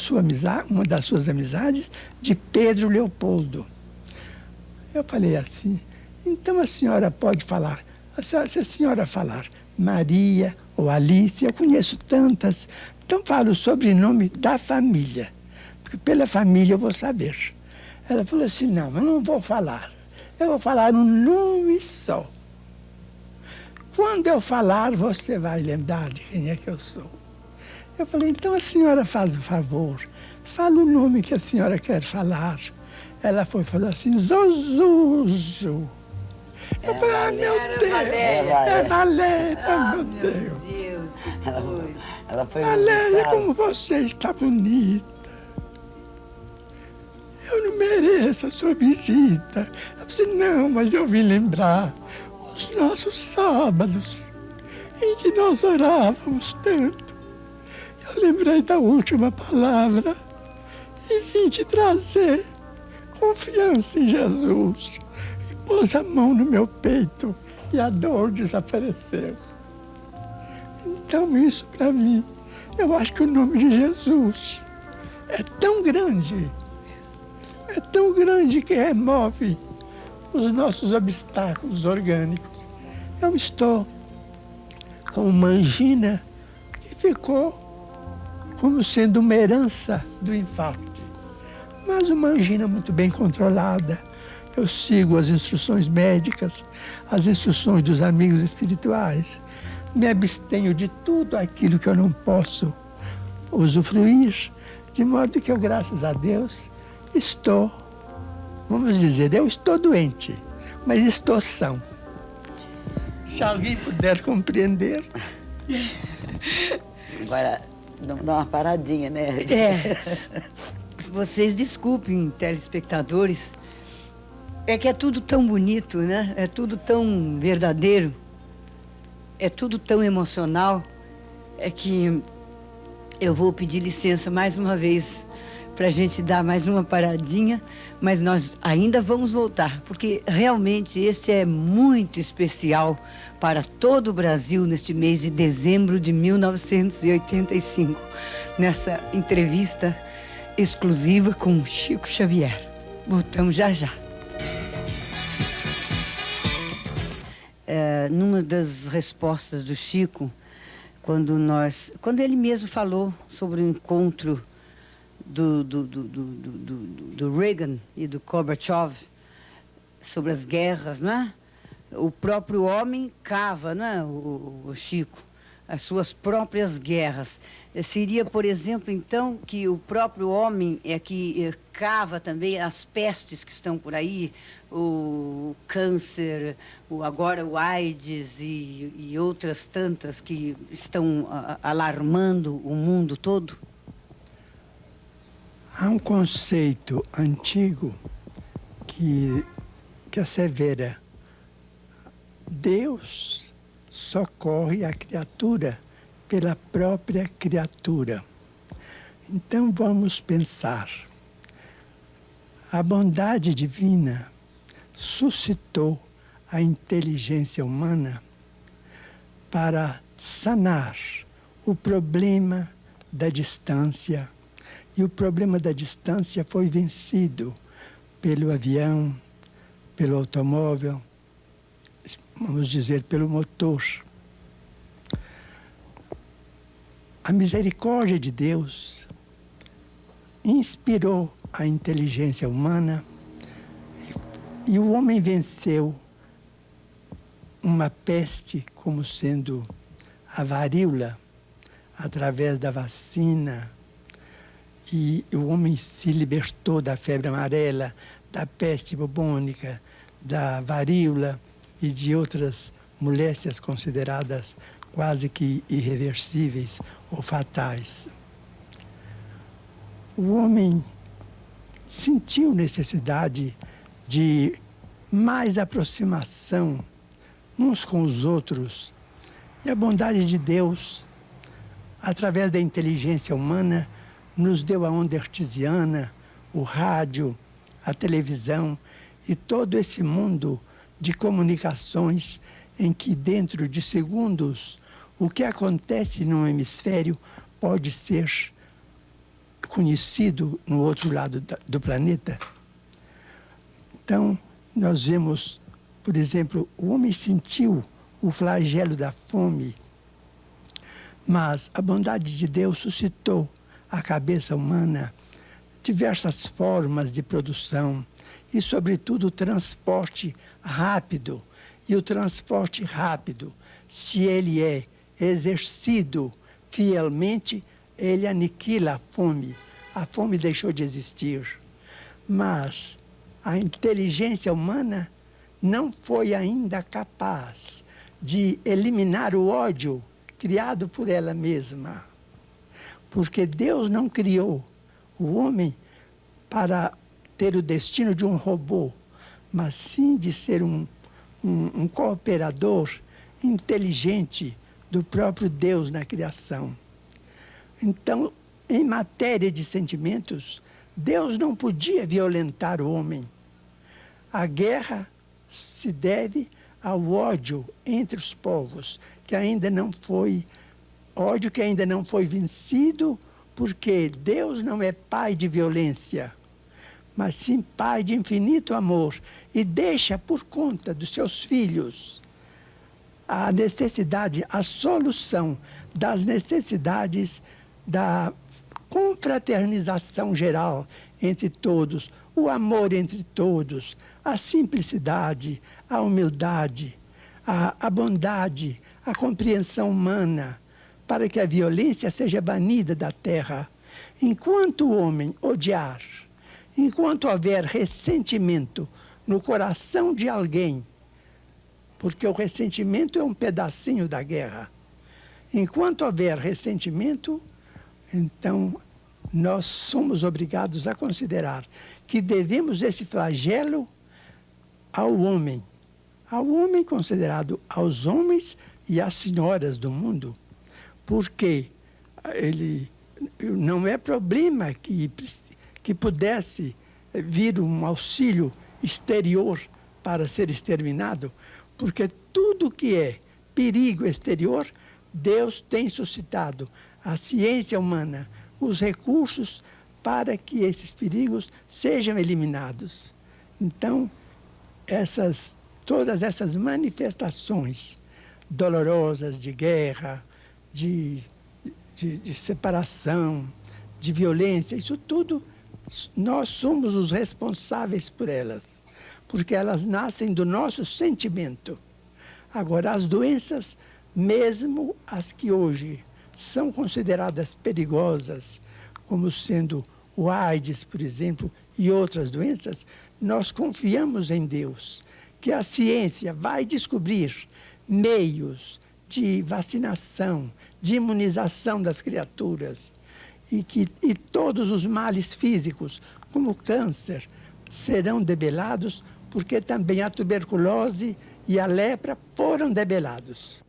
uma das suas amizades, de Pedro Leopoldo. Eu falei assim, então a senhora pode falar, se a senhora falar Maria ou Alice, eu conheço tantas, então falo o sobrenome da família, porque pela família eu vou saber. Ela falou assim, não, eu não vou falar, eu vou falar um nome só. Quando eu falar, você vai lembrar de quem é que eu sou. Eu falei, então a senhora faz o favor, fala o nome que a senhora quer falar. Ela falou assim, Zozuzo. Eu falei, meu Deus, é Valéria, meu Deus. Ela foi Valéria, visitar. como você está bonita. Eu não mereço a sua visita. Eu disse, não, mas eu vim lembrar os nossos sábados, em que nós orávamos tanto. Eu lembrei da última palavra e vim te trazer confiança em Jesus. E pôs a mão no meu peito e a dor desapareceu. Então isso para mim, eu acho que o nome de Jesus é tão grande que remove os nossos obstáculos orgânicos. Eu estou com uma angina que ficou como sendo uma herança do infarto. Mas uma angina muito bem controlada. Eu sigo as instruções médicas, as instruções dos amigos espirituais. Me abstenho de tudo aquilo que eu não posso usufruir, de modo que eu, graças a Deus, estou, vamos dizer, eu estou doente, mas estou são. Se alguém puder compreender. Agora, dá uma paradinha, né? Vocês desculpem, telespectadores, é que é tudo tão bonito, né? É tudo tão verdadeiro, é tudo tão emocional, é que eu vou pedir licença mais uma vez para a gente dar mais uma paradinha, mas nós ainda vamos voltar, porque realmente este é muito especial para todo o Brasil neste mês de dezembro de 1985, nessa entrevista exclusiva com Chico Xavier. Voltamos já já. Numa das respostas do Chico, quando ele mesmo falou sobre o encontro do Reagan e do Gorbachev sobre as guerras, não é? O próprio homem cava, não é, o Chico, as suas próprias guerras. Seria, por exemplo, então, que o próprio homem é que cava também as pestes que estão por aí, o câncer, agora o AIDS e outras tantas que estão alarmando o mundo todo? Há um conceito antigo que assevera: Deus socorre a criatura pela própria criatura. Então vamos pensar. A bondade divina suscitou a inteligência humana para sanar o problema da distância. E o problema da distância foi vencido pelo avião, pelo automóvel, vamos dizer, pelo motor. a misericórdia de Deus inspirou a inteligência humana e o homem venceu uma peste como sendo a varíola através da vacina, e o homem se libertou da febre amarela, da peste bubônica, da varíola e de outras moléstias consideradas quase que irreversíveis ou fatais. O homem sentiu necessidade de mais aproximação uns com os outros, e a bondade de Deus, através da inteligência humana, nos deu a onda artesiana, o rádio, a televisão e todo esse mundo de comunicações em que, dentro de segundos, o que acontece num hemisfério pode ser conhecido no outro lado do planeta. Então, nós vemos, por exemplo, o homem sentiu o flagelo da fome, mas a bondade de Deus suscitou à cabeça humana diversas formas de produção e, sobretudo, o transporte rápido. E o transporte rápido, se ele é exercido fielmente, ele aniquila a fome. A fome deixou de existir. Mas a inteligência humana não foi ainda capaz de eliminar o ódio criado por ela mesma. Porque Deus não criou o homem para ter o destino de um robô, mas sim de ser um cooperador inteligente do próprio Deus na criação. Então, em matéria de sentimentos, Deus não podia violentar o homem. A guerra se deve ao ódio entre os povos, que ainda não foi vencido, porque Deus não é pai de violência, mas sim pai de infinito amor, e deixa por conta dos seus filhos a necessidade, a solução das necessidades da confraternização geral entre todos, o amor entre todos, a simplicidade, a humildade, a bondade, a compreensão humana, para que a violência seja banida da terra. Enquanto o homem odiar, enquanto houver ressentimento no coração de alguém, porque o ressentimento é um pedacinho da guerra. Enquanto houver ressentimento, então nós somos obrigados a considerar que devemos esse flagelo ao homem considerado aos homens e às senhoras do mundo, porque ele não é problema que pudesse vir um auxílio exterior para ser exterminado, porque tudo que é perigo exterior, Deus tem suscitado a ciência humana, os recursos para que esses perigos sejam eliminados. Então, todas essas manifestações dolorosas de guerra, de separação, de violência, isso tudo, nós somos os responsáveis por elas, porque elas nascem do nosso sentimento. Agora, as doenças, mesmo as que hoje são consideradas perigosas, como sendo o AIDS, por exemplo, e outras doenças, nós confiamos em Deus, que a ciência vai descobrir meios de vacinação, de imunização das criaturas, e todos os males físicos, como o câncer, serão debelados, porque também a tuberculose e a lepra foram debelados.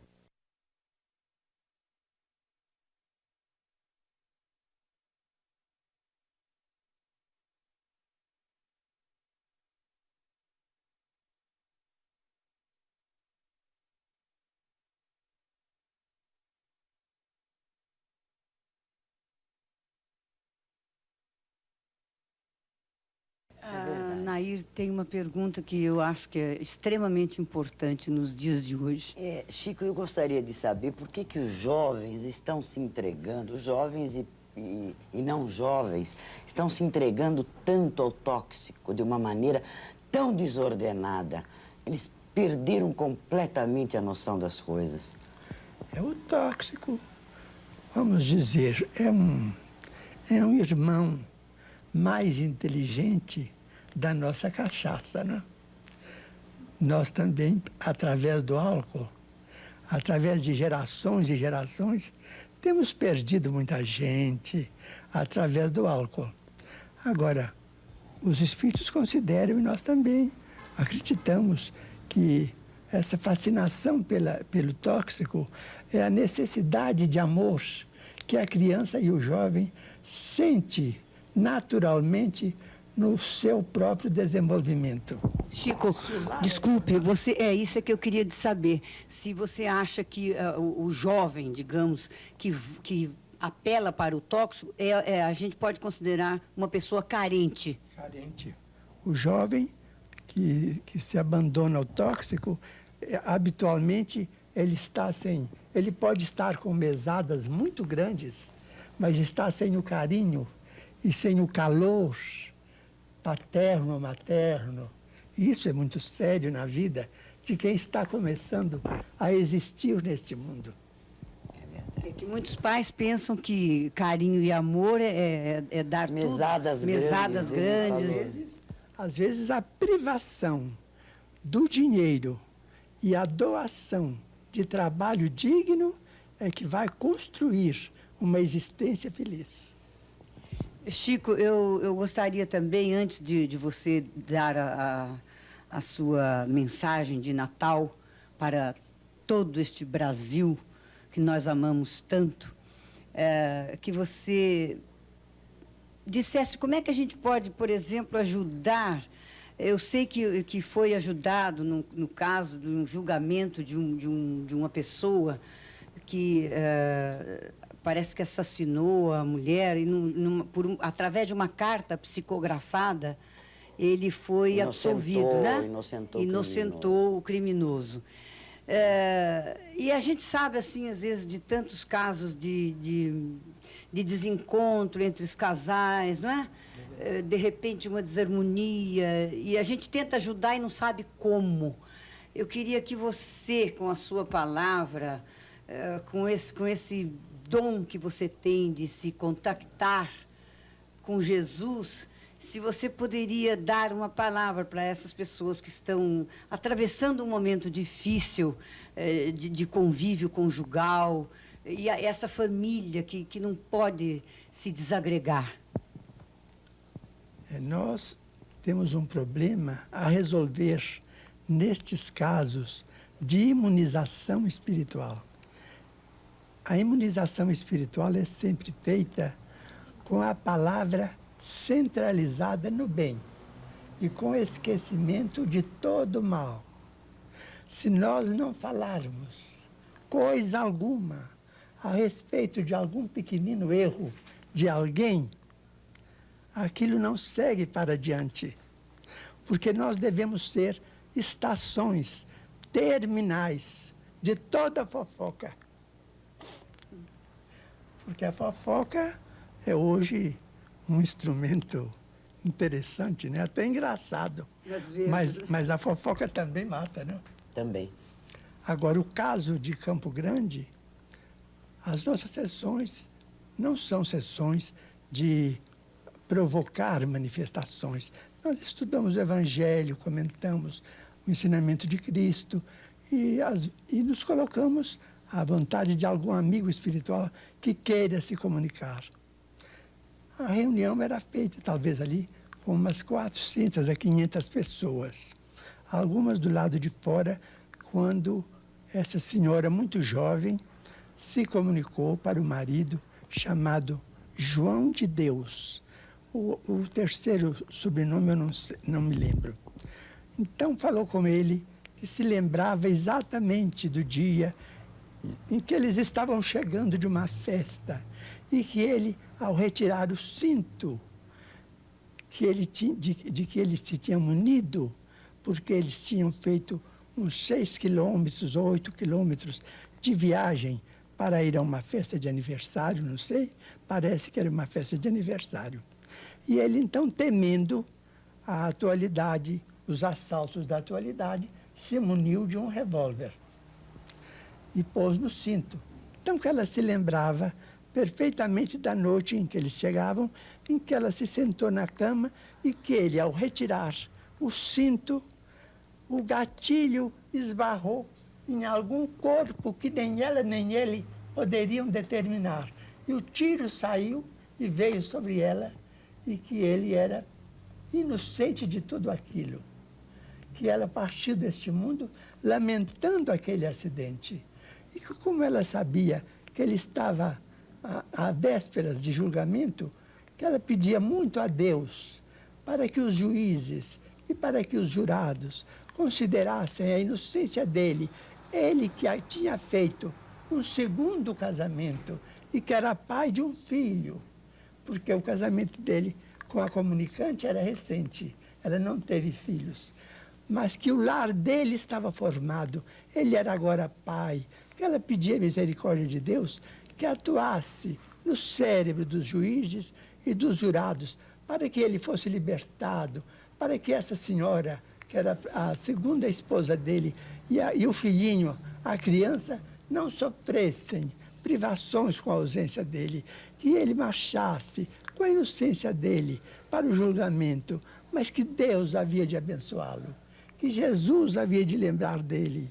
Na Nair tem uma pergunta que eu acho que é extremamente importante nos dias de hoje. Chico, eu gostaria de saber por que que os jovens estão se entregando, os jovens e não jovens, estão se entregando tanto ao tóxico de uma maneira tão desordenada. Eles perderam completamente a noção das coisas. É o tóxico, vamos dizer, é um irmão mais inteligente da nossa cachaça, né? Nós também, através do álcool, através de gerações e gerações, temos perdido muita gente através do álcool. Agora, os espíritos consideram, e nós também acreditamos, que essa fascinação pelo tóxico é a necessidade de amor que a criança e o jovem sente naturalmente no seu próprio desenvolvimento. Chico, desculpe, é isso que eu queria saber. Se você acha que o jovem, digamos, que apela para o tóxico, a gente pode considerar uma pessoa carente. Carente. O jovem que se abandona ao tóxico, habitualmente ele pode estar com mesadas muito grandes, mas está sem o carinho e sem o calor paterno, materno. Isso é muito sério na vida de quem está começando a existir neste mundo. É que muitos pais pensam que carinho e amor é dar mesadas tudo, mesadas grandes. Às vezes a privação do dinheiro e a doação de trabalho digno é que vai construir uma existência feliz. Chico, eu gostaria também, antes de você dar a sua mensagem de Natal para todo este Brasil que nós amamos tanto, que você dissesse como é que a gente pode, por exemplo, ajudar. Eu sei que foi ajudado no caso de um julgamento de uma pessoa que parece que assassinou a mulher e através de uma carta psicografada ele foi absolvido, né? Inocentou o criminoso. E a gente sabe, assim, às vezes, de tantos casos de desencontro entre os casais, não é? De repente, uma desarmonia, e a gente tenta ajudar e não sabe como. Eu queria que você, com a sua palavra, com esse dom que você tem de se contactar com Jesus, se você poderia dar uma palavra para essas pessoas que estão atravessando um momento difícil de convívio conjugal, e essa família que não pode se desagregar. Nós temos um problema a resolver nestes casos de imunização espiritual. A imunização espiritual é sempre feita com a palavra centralizada no bem e com esquecimento de todo o mal. Se nós não falarmos coisa alguma a respeito de algum pequenino erro de alguém, aquilo não segue para adiante, porque nós devemos ser estações terminais de toda a fofoca. Porque a fofoca é hoje um instrumento interessante, né? Até engraçado. Mas a fofoca também mata, né? Também. Agora, o caso de Campo Grande, as nossas sessões não são sessões de provocar manifestações. Nós estudamos o Evangelho, comentamos o ensinamento de Cristo e nos colocamos à vontade de algum amigo espiritual que queira se comunicar. A reunião era feita, talvez ali, com umas 400 a 500 pessoas. Algumas do lado de fora, quando essa senhora muito jovem se comunicou para o marido chamado João de Deus. O terceiro sobrenome eu não me lembro. Então falou com ele que se lembrava exatamente do dia em que eles estavam chegando de uma festa e que ele, ao retirar o cinto de que eles se tinham unido, porque eles tinham feito uns 6 quilômetros ou 8 quilômetros de viagem para ir a uma festa de aniversário, não sei, parece que era uma festa de aniversário. E ele, então, temendo a atualidade, os assaltos da atualidade, se muniu de um revólver e pôs no cinto. Então, que ela se lembrava perfeitamente da noite em que eles chegavam, em que ela se sentou na cama e que ele, ao retirar o cinto, o gatilho esbarrou em algum corpo que nem ela nem ele poderiam determinar. E o tiro saiu e veio sobre ela, e que ele era inocente de tudo aquilo. Que ela partiu deste mundo lamentando aquele acidente. E que, como ela sabia que ele estava a vésperas de julgamento, que ela pedia muito a Deus para que os juízes e para que os jurados considerassem a inocência dele, ele que tinha feito um segundo casamento e que era pai de um filho, porque o casamento dele com a comunicante era recente, ela não teve filhos, mas que o lar dele estava formado, ele era agora pai, que ela pedia a misericórdia de Deus que atuasse no cérebro dos juízes e dos jurados, para que ele fosse libertado, para que essa senhora, que era a segunda esposa dele, e o filhinho, a criança, não sofressem privações com a ausência dele, que ele marchasse com a inocência dele para o julgamento, mas que Deus havia de abençoá-lo, que Jesus havia de lembrar dele.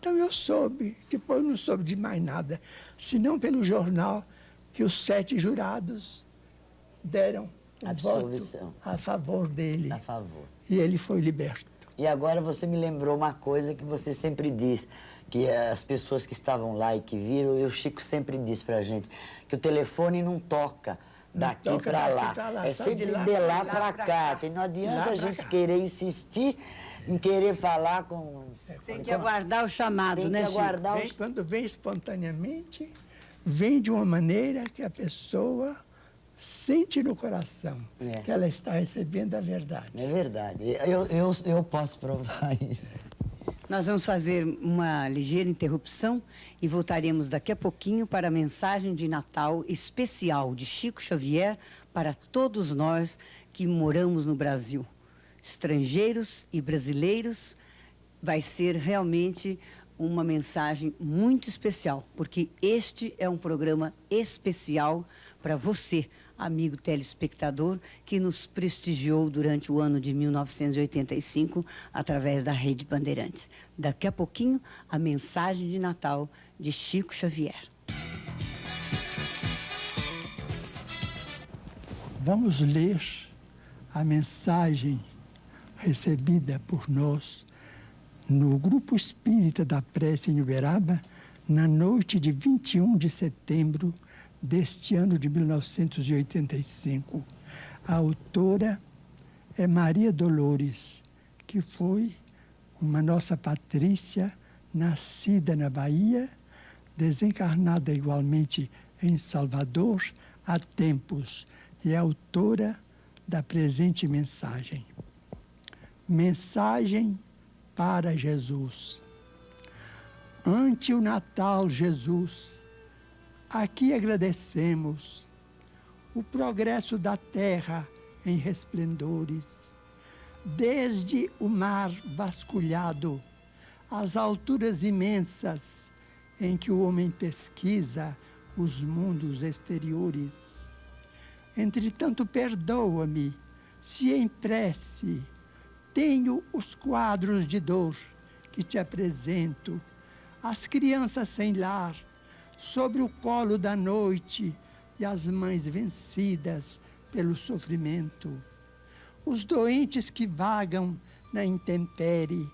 Então eu soube, depois não soube de mais nada, senão pelo jornal, que os 7 jurados deram o voto a favor dele. A favor. E ele foi liberto. E agora você me lembrou uma coisa que você sempre diz, que as pessoas que estavam lá e que viram, e o Chico sempre diz pra gente, que o telefone não toca daqui para lá. É sempre de lá para cá. Que não adianta a gente querer insistir em querer falar com... Tem que aguardar o chamado, né, Chico? Quando vem espontaneamente, vem de uma maneira que a pessoa sente no coração que ela está recebendo a verdade. É verdade. Eu posso provar isso. Nós vamos fazer uma ligeira interrupção e voltaremos daqui a pouquinho para a mensagem de Natal especial de Chico Xavier para todos nós que moramos no Brasil. Estrangeiros e brasileiros, vai ser realmente uma mensagem muito especial, porque este é um programa especial para você, amigo telespectador, que nos prestigiou durante o ano de 1985 através da Rede Bandeirantes. Daqui a pouquinho, a mensagem de Natal de Chico Xavier. Vamos ler a mensagem recebida por nós no Grupo Espírita da Prece em Uberaba, na noite de 21 de setembro deste ano de 1985. A autora é Maria Dolores, que foi uma nossa patrícia, nascida na Bahia, desencarnada igualmente em Salvador há tempos, e é autora da presente mensagem. Mensagem para Jesus. Ante o Natal, Jesus, aqui agradecemos o progresso da terra em resplendores, desde o mar vasculhado às alturas imensas em que o homem pesquisa os mundos exteriores. Entretanto, perdoa-me se em prece tenho os quadros de dor que te apresento, as crianças sem lar, sobre o colo da noite e as mães vencidas pelo sofrimento. Os doentes que vagam na intempérie,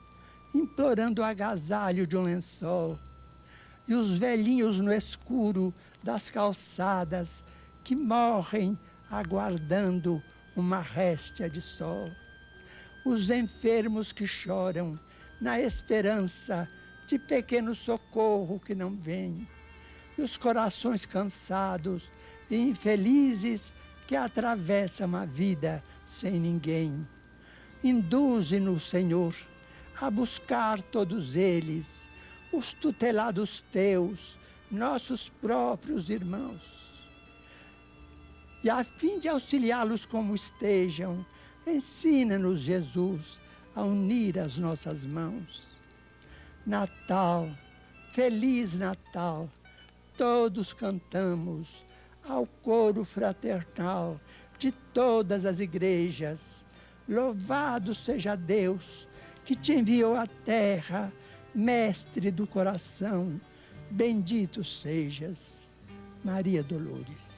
implorando o agasalho de um lençol. E os velhinhos no escuro das calçadas que morrem aguardando uma réstia de sol. Os enfermos que choram na esperança de pequeno socorro que não vem. E os corações cansados e infelizes que atravessam a vida sem ninguém. Induze-nos, Senhor, a buscar todos eles, os tutelados teus, nossos próprios irmãos. E a fim de auxiliá-los como estejam, ensina-nos, Jesus, a unir as nossas mãos. Natal, feliz Natal, todos cantamos ao coro fraternal de todas as igrejas. Louvado seja Deus que te enviou à terra, mestre do coração. Bendito sejas, Maria Dolores.